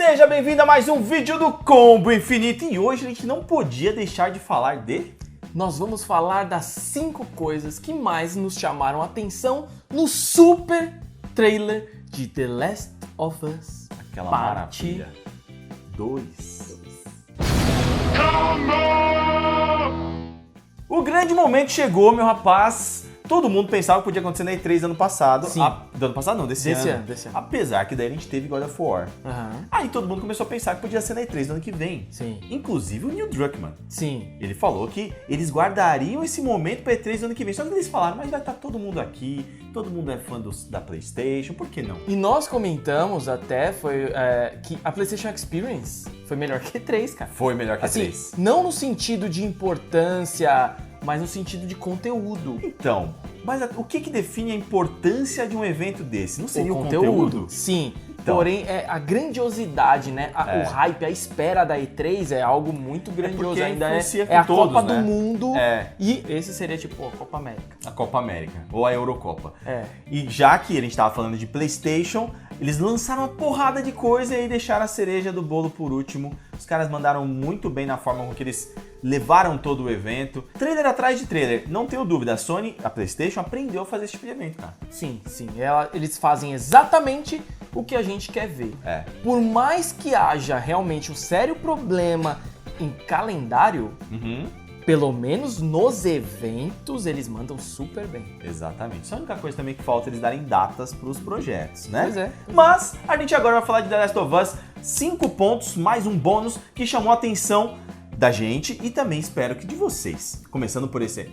Seja bem-vindo a mais um vídeo do Combo Infinito e hoje a gente não podia deixar de falar de... Nós vamos falar das 5 coisas que mais nos chamaram a atenção no super trailer de The Last of Us. Aquela Parte maravilha. 2. O grande momento chegou, meu rapaz. Todo mundo pensava que podia acontecer na E3 do ano passado. Sim. Do ano passado não, desse ano. Desse ano. Apesar que daí a gente teve God of War. Aham. Aí todo mundo começou a pensar que podia ser na E3 do ano que vem. Sim. Inclusive o Neil Druckmann. Sim. Ele falou que eles guardariam esse momento pra E3 do ano que vem. Só que eles falaram, mas vai estar todo mundo aqui, todo mundo é fã da PlayStation, por que não? E nós comentamos até que a PlayStation Experience foi melhor que a E3, cara. Foi melhor que a Assim, E3. não no sentido de importância, mas no sentido de conteúdo. Então, mas o que define a importância de um evento desse? Não seria o conteúdo? Sim. Então. Porém, a grandiosidade, né? O hype, a espera da E3 é algo muito grandioso. porque Ainda influencia com é a todos, Copa né? do Mundo. É. E esse seria tipo a Copa América. A Copa América, ou a Eurocopa. É. E já que a gente tava falando de PlayStation, eles lançaram uma porrada de coisa e aí deixaram a cereja do bolo por último. Os caras mandaram muito bem na forma com que eles levaram todo o evento. Trailer atrás de trailer, não tenho dúvida, a Sony, a PlayStation, aprendeu a fazer esse tipo de evento, cara. Sim, sim. Eles fazem exatamente o que a gente quer ver. É. Por mais que haja realmente um sério problema em calendário, pelo menos nos eventos eles mandam super bem. Exatamente. Só a única coisa também que falta é eles darem datas pros projetos, né? Pois é. Mas a gente agora vai falar de The Last of Us, 5 pontos, mais um bônus que chamou a atenção da gente e também espero que de vocês. Começando por esse aí.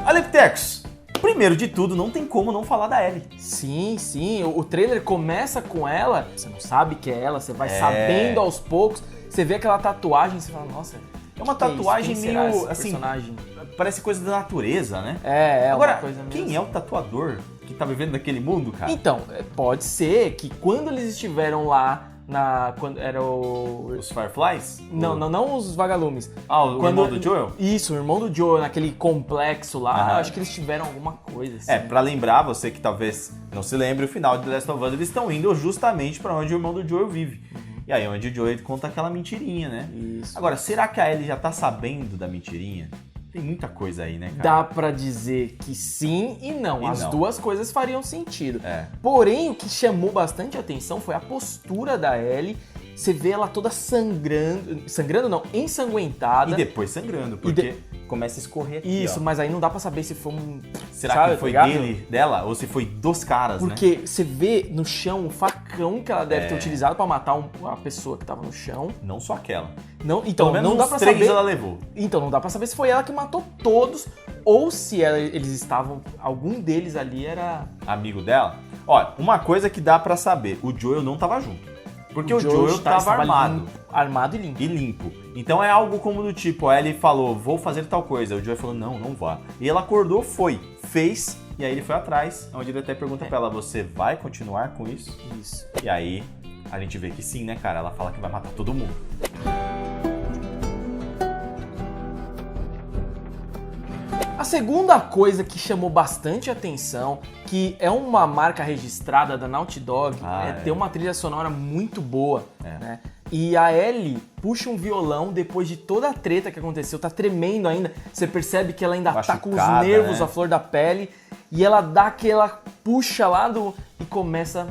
Aleptecos, primeiro de tudo, não tem como não falar da Ellie. Sim, sim. O trailer começa com ela, você não sabe que é ela, você vai sabendo aos poucos, você vê aquela tatuagem e você fala, nossa, É uma que é isso? tatuagem Quem será meio, esse assim, personagem? parece coisa da natureza, né? Agora, Agora, uma coisa quem mesmo. é o tatuador que tá vivendo naquele mundo, cara? Então, pode ser que quando eles estiveram lá quando era o... Os Fireflies? Não os vagalumes. O irmão do Joel? Isso, o irmão do Joel, naquele complexo lá, Aham. eu acho que eles tiveram alguma coisa assim. Pra lembrar, você que talvez não se lembre, o final de The Last of Us, eles estão indo justamente pra onde o irmão do Joel vive. E aí, onde o Joel conta aquela mentirinha, né? Isso. Agora, será que a Ellie já tá sabendo da mentirinha? Tem muita coisa aí, né, cara? Dá pra dizer que sim e não. E As não. duas coisas fariam sentido. É. Porém, o que chamou bastante atenção foi a postura da Ellie. Você vê ela toda sangrando não, ensanguentada. E depois sangrando, porque começa a escorrer aqui, Isso, ó. mas aí não dá pra saber se foi um... Será sabe, que foi tá ligado? dela ou se foi dos caras, né? Porque você vê no chão o facão que ela deve É. ter utilizado pra matar uma pessoa que tava no chão. Não só aquela. Não, então, Pelo menos não dá uns pra 3 saber. ela levou. Então, não dá pra saber se foi ela que matou todos ou se eles estavam. Algum deles ali era. Amigo dela. Olha, uma coisa que dá pra saber, o Joel não tava junto. Porque o Joel tava estava armado. limpo, armado e limpo. E limpo. Então é algo como do tipo, a Ellie falou, vou fazer tal coisa. O Joel falou, não vá. E ela acordou, fez, e aí ele foi atrás, onde ele até pergunta pra ela, você vai continuar com isso? Isso. E aí a gente vê que sim, né, cara? Ela fala que vai matar todo mundo. A segunda coisa que chamou bastante atenção, que é uma marca registrada da Naughty Dog, é ter uma trilha sonora muito boa, né? E a Ellie puxa um violão depois de toda a treta que aconteceu, tá tremendo ainda, você percebe que ela ainda tá com os Machucada, nervos né? à flor da pele, e ela dá aquela puxa lá e começa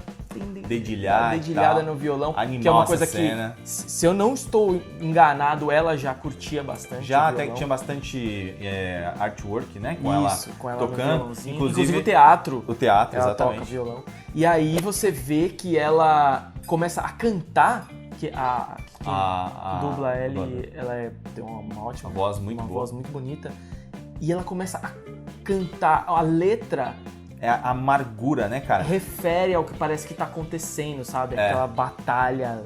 Dedilhar e dedilhada tal. no violão, Animal que é uma essa coisa cena. que, se eu não estou enganado, ela já curtia bastante Já o até que violão. tinha bastante artwork, né? Com Com ela tocando. no violãozinho. Inclusive Inclusive o teatro. O teatro, Ela exatamente. toca violão. E aí você vê que ela começa a cantar, que quem dubla ele, ela tem uma ótima voz muito boa. voz muito bonita. E ela começa a cantar, a letra É a amargura, né, cara? refere ao que parece que tá acontecendo, sabe? Aquela batalha.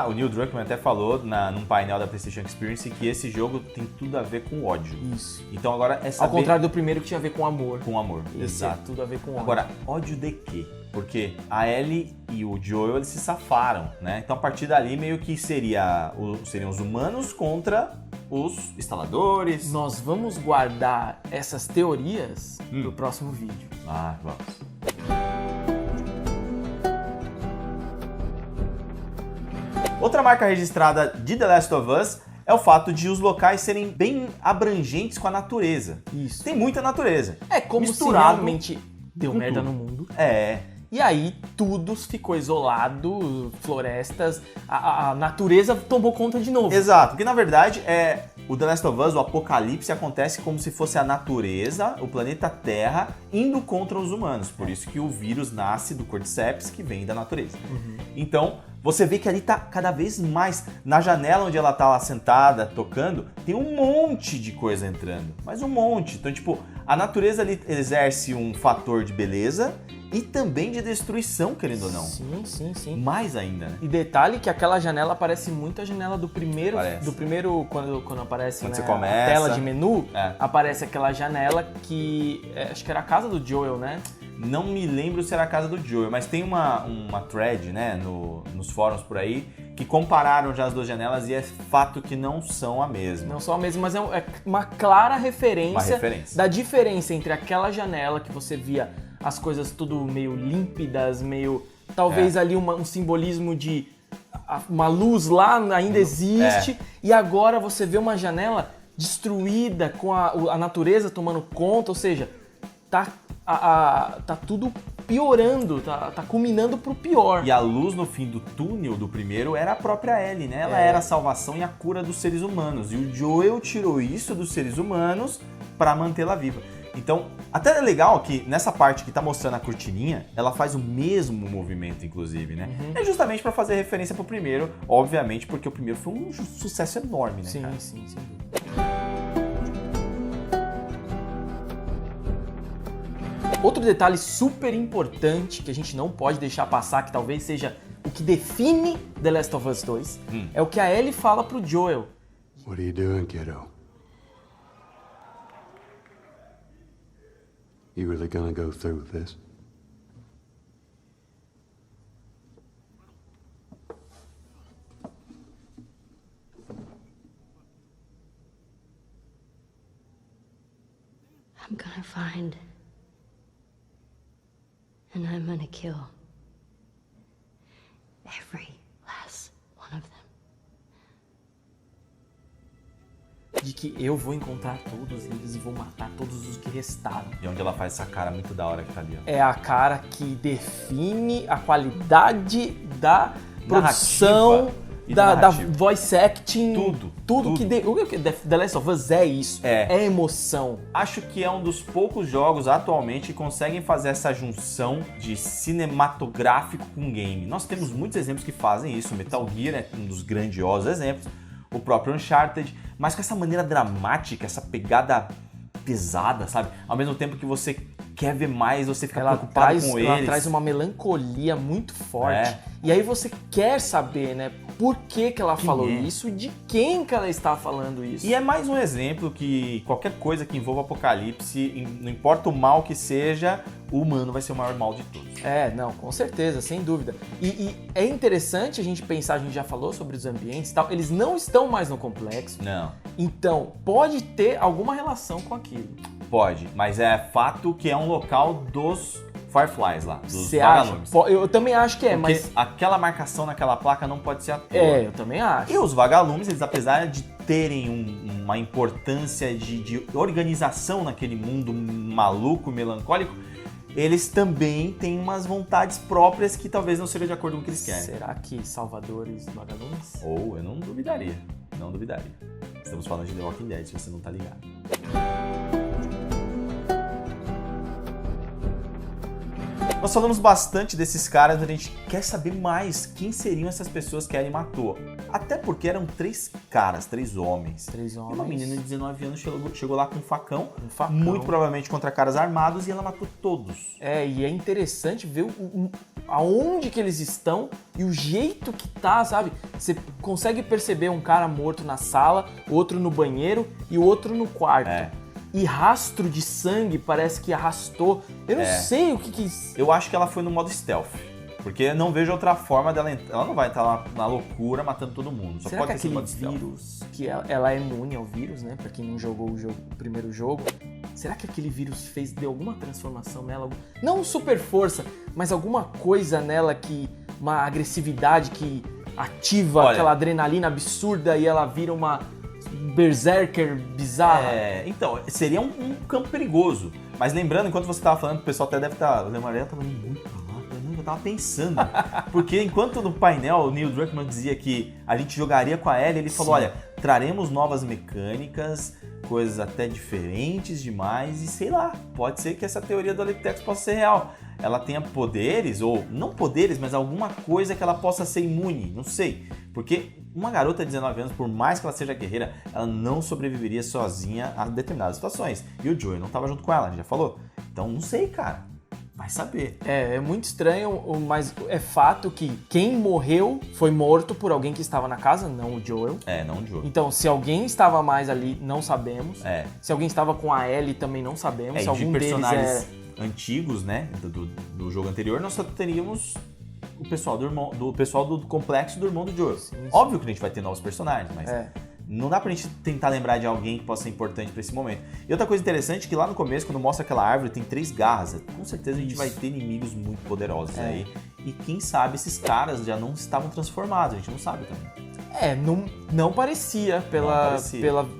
O Neil Druckmann até falou num painel da PlayStation Experience que esse jogo tem tudo a ver com ódio. Isso. Então agora é saber... Ao contrário do primeiro que tinha a ver com amor. Com amor, Esse exato. é tudo a ver com ódio. Agora, ódio de quê? Porque a Ellie e o Joel, eles se safaram, né? Então a partir dali meio que seriam os humanos contra os instaladores. Nós vamos guardar essas teorias pro próximo vídeo. Ah, vamos. Outra marca registrada de The Last of Us é o fato de os locais serem bem abrangentes com a natureza. Isso. Tem muita natureza. É como misturado se realmente deu merda tudo no mundo. É. E aí tudo ficou isolado, florestas, a natureza tomou conta de novo. Exato, porque na verdade o The Last of Us, o apocalipse, acontece como se fosse a natureza, o planeta Terra, indo contra os humanos. Por isso que o vírus nasce do Cordyceps, que vem da natureza. Então, você vê que ali tá cada vez mais, na janela onde ela tá lá sentada, tocando, tem um monte de coisa entrando. Mas um monte. Então, tipo, a natureza ali exerce um fator de beleza e também de destruição, querendo ou não. Sim. Mais ainda, né? E detalhe que aquela janela parece muito a janela do primeiro, Parece. Quando aparece, Quando né, você começa. a tela de menu, É. aparece aquela janela que acho que era a casa do Joel, né? Não me lembro se era a casa do Joel, mas tem uma thread, né, nos fóruns por aí, que compararam já as duas janelas e é fato que não são a mesma. Não só a mesma, mas é uma clara referência, Uma referência. da diferença entre aquela janela que você via as coisas tudo meio límpidas, meio... Talvez ali um simbolismo de uma luz lá ainda existe, e agora você vê uma janela destruída com a natureza tomando conta, ou seja, tá tudo piorando, tá culminando pro pior. E a luz no fim do túnel do primeiro era a própria Ellie, né? Ela era a salvação e a cura dos seres humanos. E o Joel tirou isso dos seres humanos para mantê-la viva. Então, até é legal que nessa parte que tá mostrando a cortininha, ela faz o mesmo movimento, inclusive, né? É justamente para fazer referência pro primeiro, obviamente, porque o primeiro foi um sucesso enorme, né, cara? Sim. Outro detalhe super importante que a gente não pode deixar passar, que talvez seja o que define The Last of Us 2, é o que a Ellie fala pro Joel. What are you doing, kiddo? You really gonna go through with this? I'm gonna find, and I'm gonna kill every last one of them. De que eu vou encontrar todos eles e vou matar todos os que restaram. E onde ela faz essa cara muito da hora que tá ali, ó. É a cara que define a qualidade da produção, e da narrativa. voice acting. Tudo. Que The Last of Us é isso. É emoção. Acho que é um dos poucos jogos atualmente que conseguem fazer essa junção de cinematográfico com game. Nós temos muitos exemplos que fazem isso. Metal Gear é um dos grandiosos exemplos. O próprio Uncharted. Mas com essa maneira dramática, essa pegada pesada, sabe? Ao mesmo tempo que você quer ver mais, você fica preocupado com eles. Ela traz uma melancolia muito forte. E aí você quer saber, né? Por que ela falou isso, de quem que ela está falando isso. E é mais um exemplo que qualquer coisa que envolva apocalipse, não importa o mal que seja, o humano vai ser o maior mal de todos. Não, com certeza, sem dúvida. E é interessante a gente pensar, a gente já falou sobre os ambientes e tal, eles não estão mais no complexo. Não. Então, pode ter alguma relação com aquilo. Pode, mas é fato que é um local dos Fireflies lá, dos Você acha? vagalumes. Eu também acho que Porque mas... aquela marcação naquela placa não pode ser à toa. eu também acho. E os vagalumes, eles apesar de terem uma importância de organização naquele mundo maluco, melancólico, eles também têm umas vontades próprias que talvez não sejam de acordo com o que eles querem. Será que salvadores vagalumes? Ou eu não duvidaria. Estamos falando de The Walking Dead, se você não tá ligado. Nós falamos bastante desses caras, mas a gente quer saber mais quem seriam essas pessoas que a Ellie matou. Até porque eram 3 caras, 3 homens. 3 homens. E uma menina de 19 anos chegou lá com um facão, muito provavelmente contra caras armados, e ela matou todos. E é interessante ver aonde que eles estão e o jeito que tá, sabe? Você consegue perceber um cara morto na sala, outro no banheiro e o outro no quarto. E rastro de sangue parece que arrastou. Eu não sei o que... Eu acho que ela foi no modo stealth. Porque eu não vejo outra forma dela... Ela não vai estar lá na loucura matando todo mundo. Só Será pode que ter sido aquele modo vírus... Que ela é imune ao vírus, né? Pra quem não jogou o primeiro jogo. Será que aquele vírus deu alguma transformação nela? Não super força, mas alguma coisa nela que... Uma agressividade que ativa Olha, aquela adrenalina absurda e ela vira uma berserker bizarra. Então, seria um campo perigoso. Mas lembrando, enquanto você tava falando, o pessoal até deve estar... O Lemaré tava muito pra lá, eu tava pensando. Porque enquanto no painel o Neil Druckmann dizia que a gente jogaria com a Ellie, ele falou, olha, traremos novas mecânicas, coisas até diferentes demais e sei lá, pode ser que essa teoria do Aleptex possa ser real. Ela tenha poderes, ou não poderes, mas alguma coisa que ela possa ser imune, não sei. Porque uma garota de 19 anos, por mais que ela seja guerreira, ela não sobreviveria sozinha a determinadas situações. E o Joel não estava junto com ela, a gente já falou. Então não sei, cara. Vai saber. É muito estranho, mas é fato que quem morreu foi morto por alguém que estava na casa, não o Joel. Não o Joel. Então, se alguém estava mais ali, não sabemos. Se alguém estava com a Ellie, também não sabemos. Se algum de personagens deles antigos, né, do jogo anterior, nós só teríamos o pessoal do pessoal do complexo do irmão do Joel. Sim. Óbvio que a gente vai ter novos personagens, mas não dá pra gente tentar lembrar de alguém que possa ser importante pra esse momento. E outra coisa interessante é que lá no começo, quando mostra aquela árvore, tem 3 garras. Com certeza a gente vai ter inimigos muito poderosos aí. E quem sabe esses caras já não estavam transformados, a gente não sabe também. Não parecia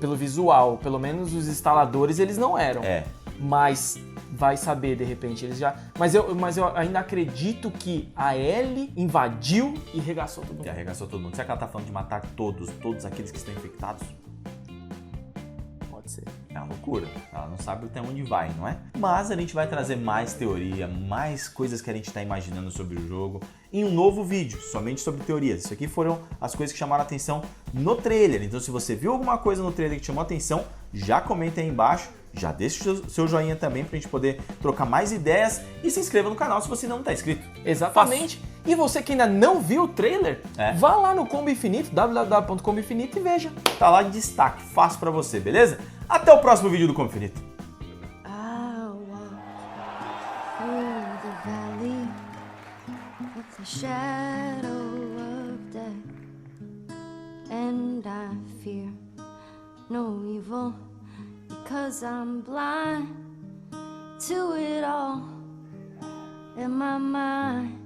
pelo visual. Pelo menos os instaladores, eles não eram. Mas vai saber, de repente, eles já... Mas eu ainda acredito que a Ellie invadiu e arregaçou todo mundo. Será que ela tá falando de matar todos aqueles que estão infectados? Pode ser. É uma loucura. Ela não sabe até onde vai, não é? Mas a gente vai trazer mais teoria, mais coisas que a gente tá imaginando sobre o jogo em um novo vídeo, somente sobre teorias. Isso aqui foram as coisas que chamaram a atenção no trailer. Então, se você viu alguma coisa no trailer que te chamou a atenção, já comenta aí embaixo. Já deixa o seu joinha também pra gente poder trocar mais ideias e se inscreva no canal se você não tá inscrito. Exatamente. Fácil. E você que ainda não viu o trailer, vá lá no Combo Infinito, www.comboinfinito e veja. Tá lá de destaque, fácil pra você, beleza? Até o próximo vídeo do Combo Infinito. I walk through the valley of the shadow of death, and I fear no evil. Because I'm blind to it all in my mind.